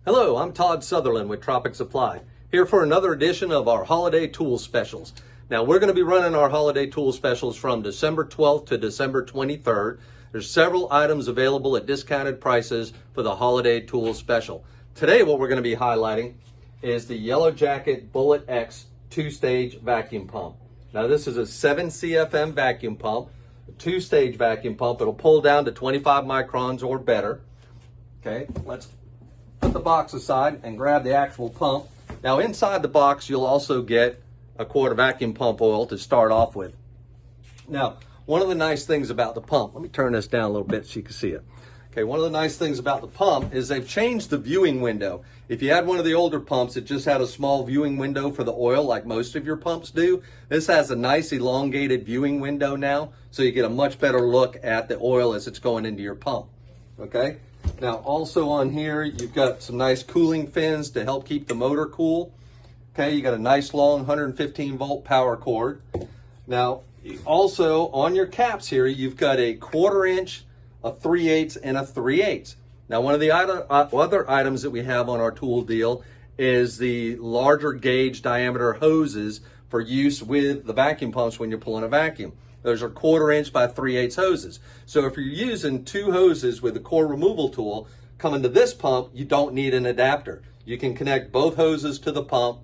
Hello, I'm Tod Sutherland with Tropic Supply, here for another edition of our holiday tool specials. Now, we're going to be running our holiday tool specials from December 12th to December 23rd. There's several items available at discounted prices for the holiday tool special. Today, what we're going to be highlighting is the YellowJacket Bullet X 2-stage vacuum pump. Now, this is a 7 CFM vacuum pump, a 2-stage vacuum pump. It'll pull down to 25 microns or better. Okay, let's put the box aside and grab the actual pump. Now, inside the box, you'll also get a quart of vacuum pump oil to start off with. Now, one of the nice things about the pump, let me turn this down a little bit so you can see it. Okay, one of the nice things about the pump is they've changed the viewing window. If you had one of the older pumps, it just had a small viewing window for the oil like most of your pumps do. This has a nice elongated viewing window now, so you get a much better look at the oil as it's going into your pump. Okay? Now, also on here, you've got some nice cooling fins to help keep the motor cool. Okay, you got a nice long 115 volt power cord. Now, also on your caps here, you've got a 1/4 inch, a 3/8, and a 3/8. Now, one of the other items that we have on our tool deal is the larger gauge diameter hoses for use with the vacuum pumps when you're pulling a vacuum. Those are 1/4 inch by 3/8 hoses. So if you're using 2 hoses with a core removal tool, coming to this pump, you don't need an adapter. You can connect both hoses to the pump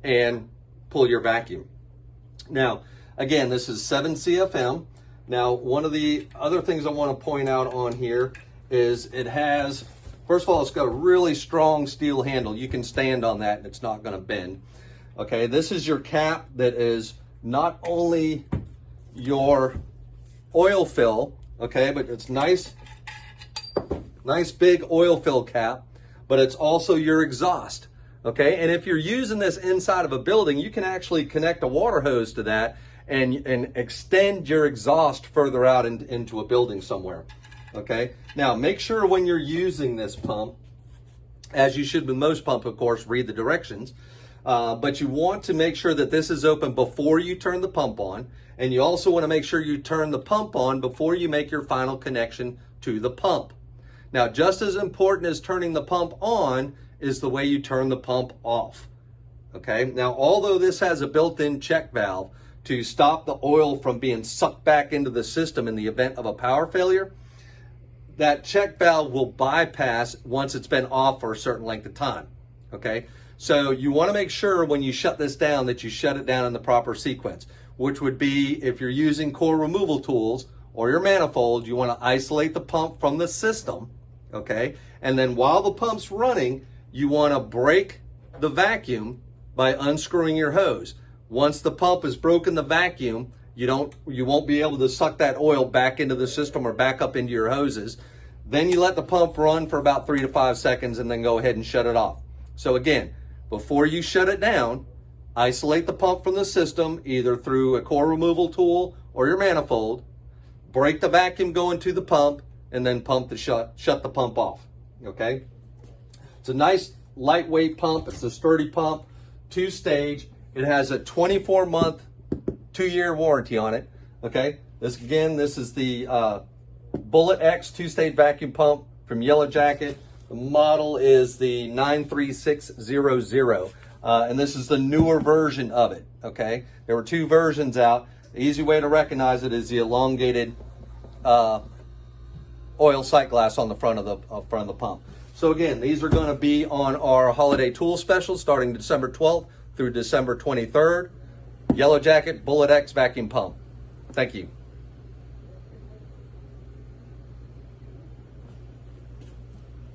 and pull your vacuum. Now, again, this is 7 CFM. Now, one of the other things I want to point out on here is it has, first of all, it's got a really strong steel handle. You can stand on that and it's not going to bend. Okay, this is your cap that is not only your oil fill, okay, but it's nice big oil fill cap, but it's also your exhaust, okay? And if you're using this inside of a building, you can actually connect a water hose to that and extend your exhaust further out into a building somewhere, okay? Now, make sure when you're using this pump, as you should with most pumps, of course, read the directions, but you want to make sure that this is open before you turn the pump on, and you also want to make sure you turn the pump on before you make your final connection to the pump. Now, just as important as turning the pump on is the way you turn the pump off, okay? Now, although this has a built-in check valve to stop the oil from being sucked back into the system in the event of a power failure, that check valve will bypass once it's been off for a certain length of time, okay? So you want to make sure when you shut this down that you shut it down in the proper sequence, which would be if you're using core removal tools or your manifold, you want to isolate the pump from the system, okay? And then while the pump's running, you want to break the vacuum by unscrewing your hose. Once the pump has broken the vacuum, you won't be able to suck that oil back into the system or back up into your hoses. Then you let the pump run for about 3 to 5 seconds and then go ahead and shut it off. So again, before you shut it down, isolate the pump from the system, either through a core removal tool or your manifold, break the vacuum going to the pump, and then shut the pump off, okay? It's a nice lightweight pump. It's a sturdy pump, 2-stage. It has a 24-month, 2-year warranty on it, okay? This is the Bullet X 2-stage vacuum pump from YellowJacket. The model is the 93600. And this is the newer version of it, okay? There were 2 versions out. The easy way to recognize it is the elongated oil sight glass on the front of the pump. So again, these are going to be on our holiday tool special starting December 12th through December 23rd. YellowJacket Bullet X vacuum pump. Thank you.